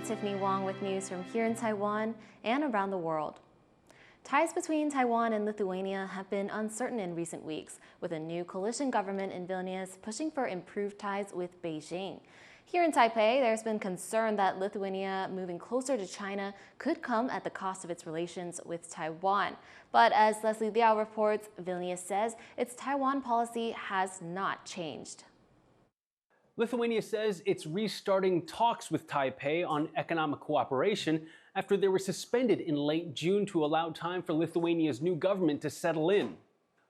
Tiffany Wong with news from here in Taiwan and around the world. Ties between Taiwan and Lithuania have been uncertain in recent weeks, with a new coalition government in Vilnius pushing for improved ties with Beijing. Here in Taipei, there's been concern that Lithuania moving closer to China could come at the cost of its relations with Taiwan. But as Leslie Liao reports, Vilnius says its Taiwan policy has not changed. Lithuania says it's restarting talks with Taipei on economic cooperation after they were suspended in late June to allow time for Lithuania's new government to settle in.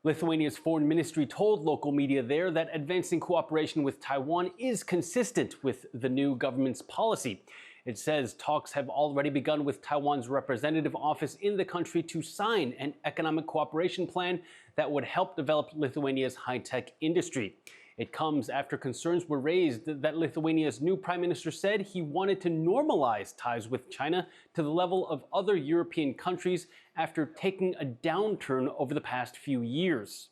Lithuania's foreign ministry told local media there that advancing cooperation with Taiwan is consistent with the new government's policy. It says talks have already begun with Taiwan's representative office in the country to sign an economic cooperation plan that would help develop Lithuania's high-tech industry. It comes after concerns were raised that Lithuania's new prime minister said he wanted to normalize ties with China to the level of other European countries after taking a downturn over the past few years.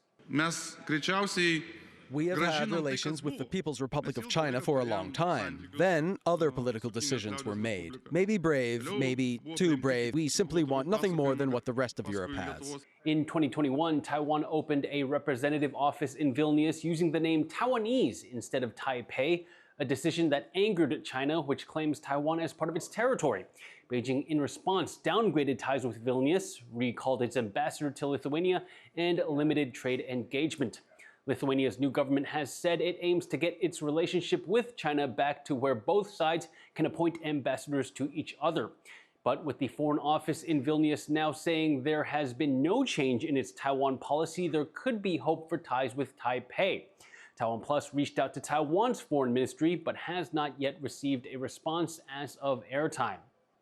We have had relations with the People's Republic of China for a long time. Then other political decisions were made. Maybe brave, maybe too brave. We simply want nothing more than what the rest of Europe has. In 2021, Taiwan opened a representative office in Vilnius using the name Taiwanese instead of Taipei, a decision that angered China, which claims Taiwan as part of its territory. Beijing, in response, downgraded ties with Vilnius, recalled its ambassador to Lithuania, and limited trade engagement. Lithuania's new government has said it aims to get its relationship with China back to where both sides can appoint ambassadors to each other. But with the Foreign Office in Vilnius now saying there has been no change in its Taiwan policy, there could be hope for ties with Taipei. TaiwanPlus reached out to Taiwan's foreign ministry, but has not yet received a response as of airtime.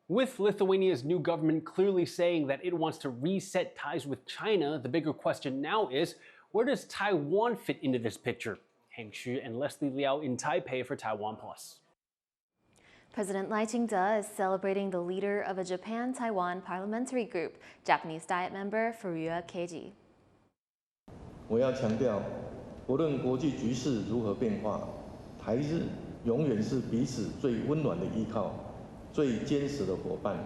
With Lithuania's new government clearly saying that it wants to reset ties with China, the bigger question now is, where does Taiwan fit into this picture? Heng Xu and Leslie Liao in Taipei for TaiwanPlus. President Lai Ching-te is celebrating the leader of a Japan-Taiwan parliamentary group, Japanese Diet member Furuya Keiji. 我要强调，不论国际局势如何变化，台日永远是彼此最温暖的依靠，最坚实的伙伴。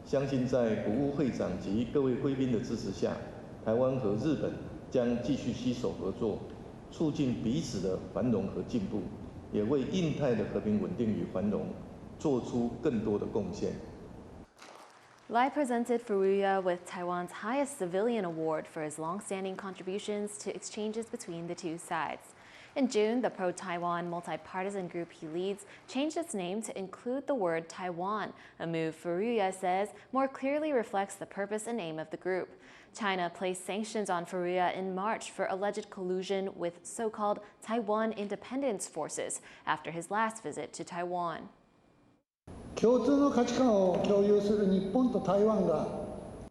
相信在国务会长及各位贵宾的支持下，台湾和日本将继续携手合作，促进彼此的繁荣和进步，也为印太的和平稳定与繁荣做出更多的贡献。 Lai presented Furuya with Taiwan's highest civilian award for his long-standing contributions to exchanges between the two sides. In June, the pro-Taiwan multi-partisan group he leads changed its name to include the word Taiwan, a move Furuya says more clearly reflects the purpose and aim of the group. China placed sanctions on Furuya in March for alleged collusion with so-called Taiwan independence forces after his last visit to Taiwan.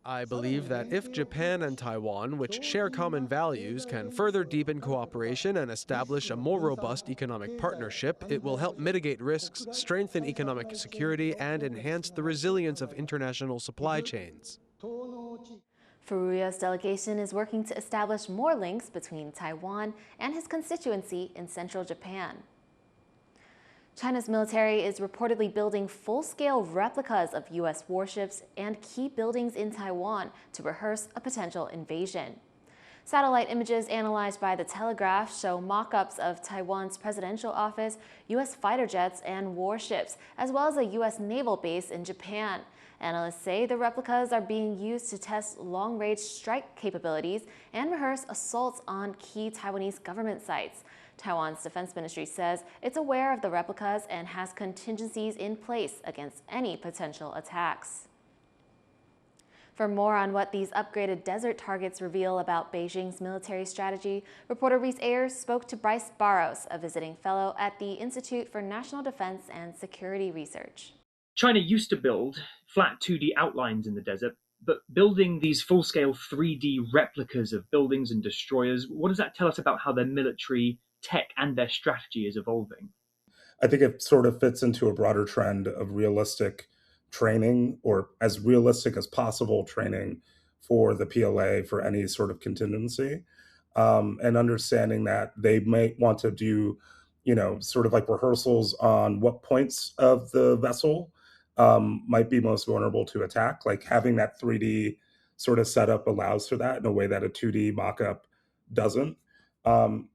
I believe that if Japan and Taiwan, which share common values, can further deepen cooperation and establish a more robust economic partnership, it will help mitigate risks, strengthen economic security, and enhance the resilience of international supply chains. Furuya's delegation is working to establish more links between Taiwan and his constituency in central Japan. China's military is reportedly building full-scale replicas of U.S. warships and key buildings in Taiwan to rehearse a potential invasion. Satellite images analyzed by The Telegraph show mock-ups of Taiwan's presidential office, U.S. fighter jets, and warships, as well as a U.S. naval base in Japan. Analysts say the replicas are being used to test long-range strike capabilities and rehearse assaults on key Taiwanese government sites. Taiwan's defense ministry says it's aware of the replicas and has contingencies in place against any potential attacks. For more on what these upgraded desert targets reveal about Beijing's military strategy, reporter Reese Ayers spoke to Bryce Barros, a visiting fellow at the Institute for National Defense and Security Research. China used to build flat 2D outlines in the desert, but building these full-scale 3D replicas of buildings and destroyers, what does that tell us about how their military tech and their strategy is evolving? I think it sort of fits into a broader trend of realistic training, or as realistic as possible training for the PLA for any sort of contingency, and understanding that they might want to do, sort of like rehearsals on what points of the vessel might be most vulnerable to attack. Like having that 3D sort of setup allows for that in a way that a 2D mock-up doesn't. And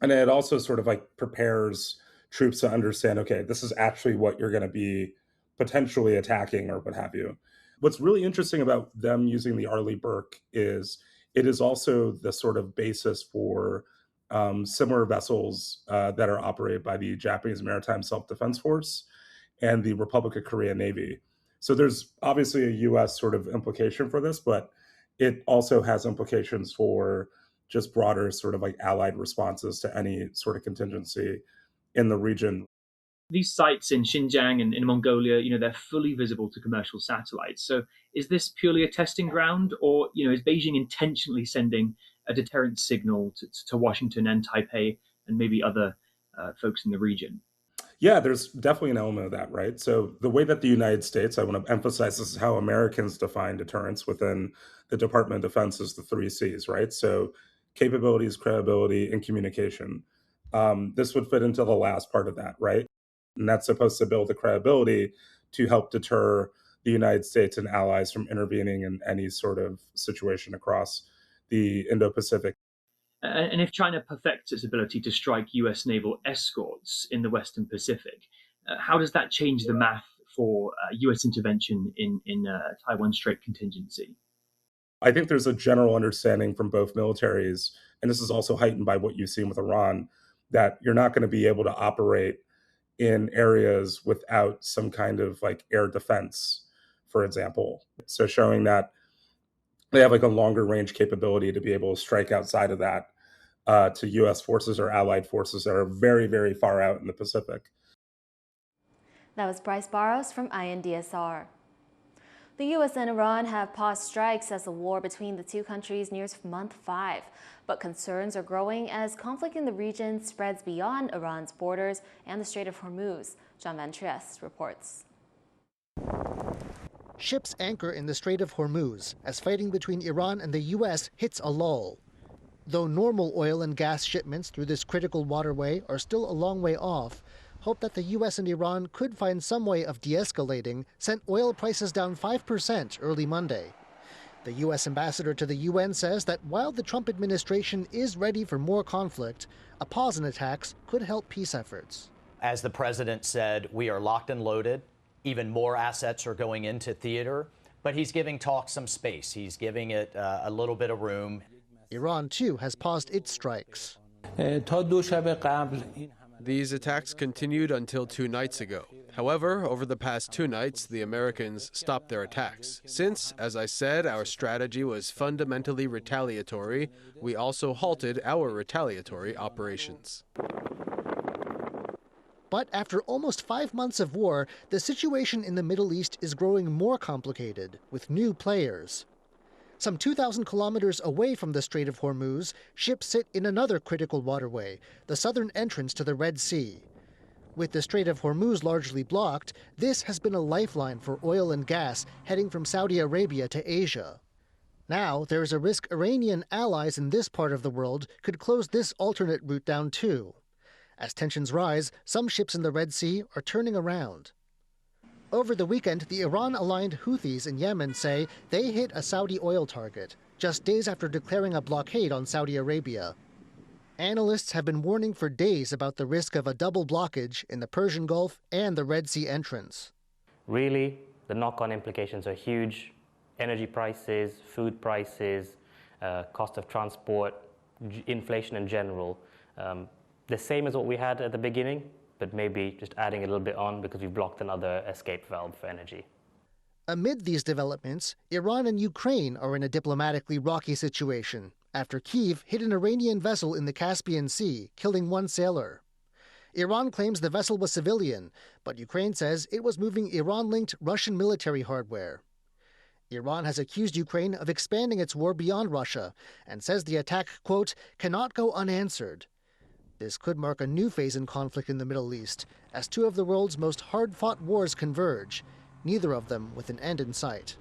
it also sort of like prepares troops to understand, okay, this is actually what you're going to be potentially attacking or what have you. What's really interesting about them using the Arleigh Burke is it is also the sort of basis for similar vessels that are operated by the Japanese Maritime Self-Defense Force and the Republic of Korea Navy. So there's obviously a US sort of implication for this, but it also has implications for just broader sort of like allied responses to any sort of contingency in the region. These sites in Xinjiang and in Mongolia, they're fully visible to commercial satellites. So is this purely a testing ground, or, is Beijing intentionally sending a deterrent signal to Washington and Taipei and maybe other folks in the region? Yeah, there's definitely an element of that, right? So the way that the United States, I want to emphasize this is how Americans define deterrence within the Department of Defense is the 3 C's, right? So capabilities, credibility, and communication. This would fit into the last part of that, right? And that's supposed to build the credibility to help deter the United States and allies from intervening in any sort of situation across the Indo-Pacific. And if China perfects its ability to strike US naval escorts in the Western Pacific, how does that change the math for US intervention in Taiwan Strait contingency? I think there's a general understanding from both militaries, and this is also heightened by what you've seen with Iran, that you're not going to be able to operate in areas without some kind of like air defense, for example. So showing that they have like a longer range capability to be able to strike outside of that to US forces or allied forces that are very, very far out in the Pacific. That was Bryce Barros from INDSR. The U.S. and Iran have paused strikes as the war between the two countries nears month 5. But concerns are growing as conflict in the region spreads beyond Iran's borders and the Strait of Hormuz. John Van Trieste reports. Ships anchor in the Strait of Hormuz as fighting between Iran and the U.S. hits a lull. Though normal oil and gas shipments through this critical waterway are still a long way off, hope that the U.S. and Iran could find some way of de-escalating sent oil prices down 5% early Monday. The U.S. ambassador to the UN says that while the Trump administration is ready for more conflict, a pause in attacks could help peace efforts. As the president said, we are locked and loaded. Even more assets are going into theater, but he's giving talks some space. He's giving it a little bit of room. Iran, too, has paused its strikes. These attacks continued until 2 nights ago. However, over the past 2 nights, the Americans stopped their attacks. Since, as I said, our strategy was fundamentally retaliatory, we also halted our retaliatory operations. But after almost 5 months of war, the situation in the Middle East is growing more complicated, with new players. Some 2,000 kilometers away from the Strait of Hormuz, ships sit in another critical waterway, the southern entrance to the Red Sea. With the Strait of Hormuz largely blocked, this has been a lifeline for oil and gas heading from Saudi Arabia to Asia. Now, there is a risk Iranian allies in this part of the world could close this alternate route down too. As tensions rise, some ships in the Red Sea are turning around. Over the weekend, the Iran-aligned Houthis in Yemen say they hit a Saudi oil target, just days after declaring a blockade on Saudi Arabia. Analysts have been warning for days about the risk of a double blockage in the Persian Gulf and the Red Sea entrance. Really, the knock-on implications are huge. Energy prices, food prices, cost of transport, inflation in general. The same as what we had at the beginning, but maybe just adding a little bit on because we've blocked another escape valve for energy. Amid these developments, Iran and Ukraine are in a diplomatically rocky situation after Kyiv hit an Iranian vessel in the Caspian Sea, killing 1 sailor. Iran claims the vessel was civilian, but Ukraine says it was moving Iran-linked Russian military hardware. Iran has accused Ukraine of expanding its war beyond Russia and says the attack, quote, cannot go unanswered. This could mark a new phase in conflict in the Middle East, as 2 of the world's most hard-fought wars converge, neither of them with an end in sight.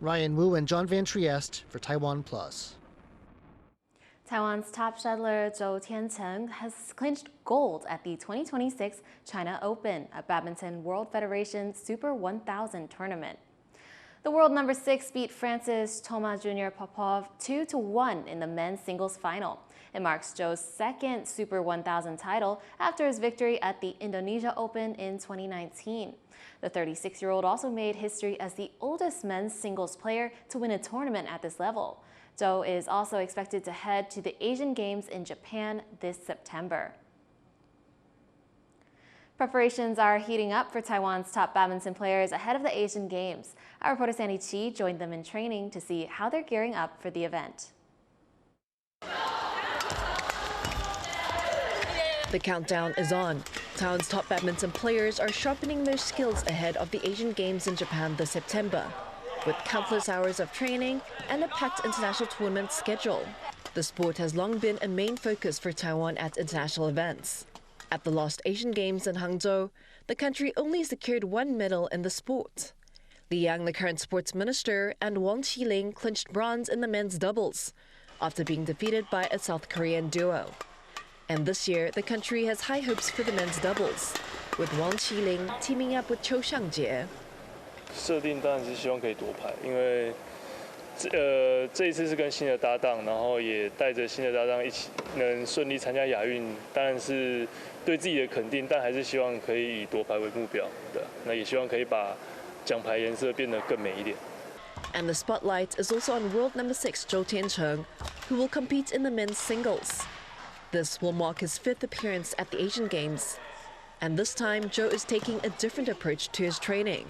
Ryan Wu and John Van Trieste for TaiwanPlus. Taiwan's top shuttler Chou Tien-chen has clinched gold at the 2026 China Open, a Badminton World Federation Super 1000 tournament. The world number 6 beat France's Thomas Jr. Popov 2-1 in the men's singles final. It marks Chou's second Super 1000 title after his victory at the Indonesia Open in 2019. The 36-year-old also made history as the oldest men's singles player to win a tournament at this level. Chou is also expected to head to the Asian Games in Japan this September. Preparations are heating up for Taiwan's top badminton players ahead of the Asian Games. Our reporter Sandy Chi joined them in training to see how they're gearing up for the event. The countdown is on. Taiwan's top badminton players are sharpening their skills ahead of the Asian Games in Japan this September, with countless hours of training and a packed international tournament schedule. The sport has long been a main focus for Taiwan at international events. At the last Asian Games in Hangzhou, the country only secured one medal in the sport. Li Yang, the current sports minister, and Wong clinched bronze in the men's doubles, after being defeated by a South Korean duo. And this year, the country has high hopes for the men's doubles, with Wang Qiling teaming up with Chou Xiangjie. 设定当然是希望可以夺牌，因为这一次是跟新的搭档，然后也带着新的搭档一起能顺利参加亚运，当然是对自己的肯定，但还是希望可以以夺牌为目标的。那也希望可以把奖牌颜色变得更美一点。 And the spotlight is also on world number 6 Chou Tien-chen, who will compete in the men's singles. This will mark his 5th appearance at the Asian Games. And this time, Chou is taking a different approach to his training.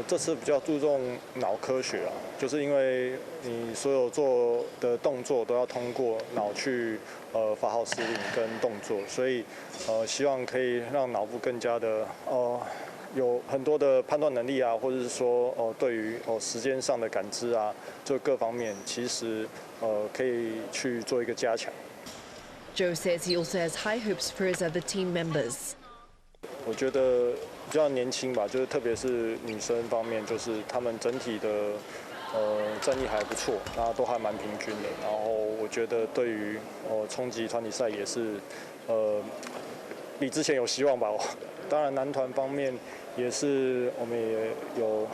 这次比较注重脑科学啊，就是因为你所有做的动作都要通过脑去发号施令跟动作，所以希望可以让脑部更加的有很多的判断能力啊，或者是说对于时间上的感知啊，就各方面其实可以去做一个加强。 Chou says he also has high hopes for his other team members. 我觉得比较年轻吧，就是特别是女生方面，就是她们整体的战力还不错，那都还蛮平均的。然后我觉得对于冲击团体赛也是比之前有希望吧。当然男团方面也是我们也有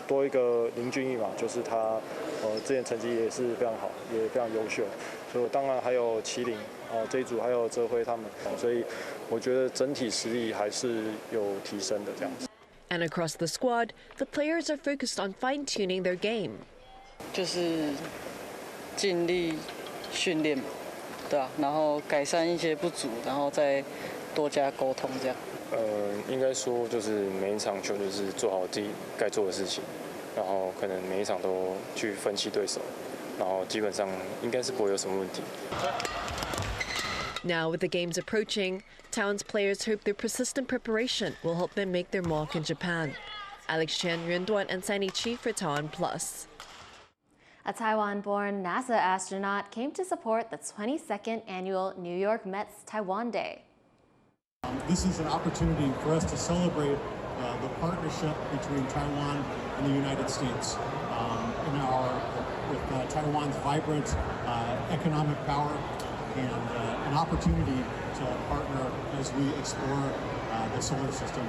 多一个林俊逸嘛，就是他之前成绩也是非常好，也非常优秀。所以当然还有麒麟这一组还有哲辉他们，所以我觉得整体实力还是有提升的这样子。And across the squad, the players are focused on fine-tuning their game. 就是尽力训练，对啊，然后改善一些不足，然后再多加沟通这样。应该说就是每一场球就是做好自己该做的事情，然后可能每一场都去分析对手，然后基本上应该是不会有什么问题。 Now, with the games approaching, Taiwan's players hope their persistent preparation will help them make their mark in Japan. Alex Chen, Yuan Duan, and Sandy Chi for TaiwanPlus. A Taiwan-born NASA astronaut came to support the 22nd annual New York Mets Taiwan Day. This is an opportunity for us to celebrate the partnership between Taiwan and the United States with Taiwan's vibrant economic power and an opportunity to partner as we explore the solar system.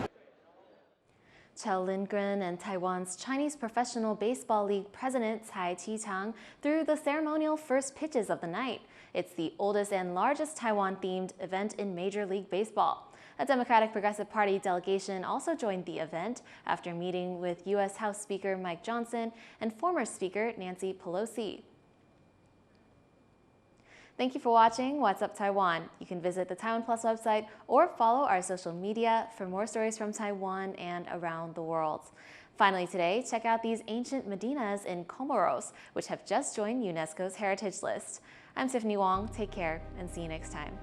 Kjell Lindgren and Taiwan's Chinese Professional Baseball League president Cai Chi-chang threw the ceremonial first pitches of the night. It's the oldest and largest Taiwan-themed event in Major League Baseball. A Democratic Progressive Party delegation also joined the event after meeting with U.S. House Speaker Mike Johnson and former Speaker Nancy Pelosi. Thank you for watching What's Up Taiwan. You can visit the TaiwanPlus website or follow our social media for more stories from Taiwan and around the world. Finally today, check out these ancient Medinas in Comoros, which have just joined UNESCO's Heritage List. I'm Tiffany Wong. Take care and see you next time.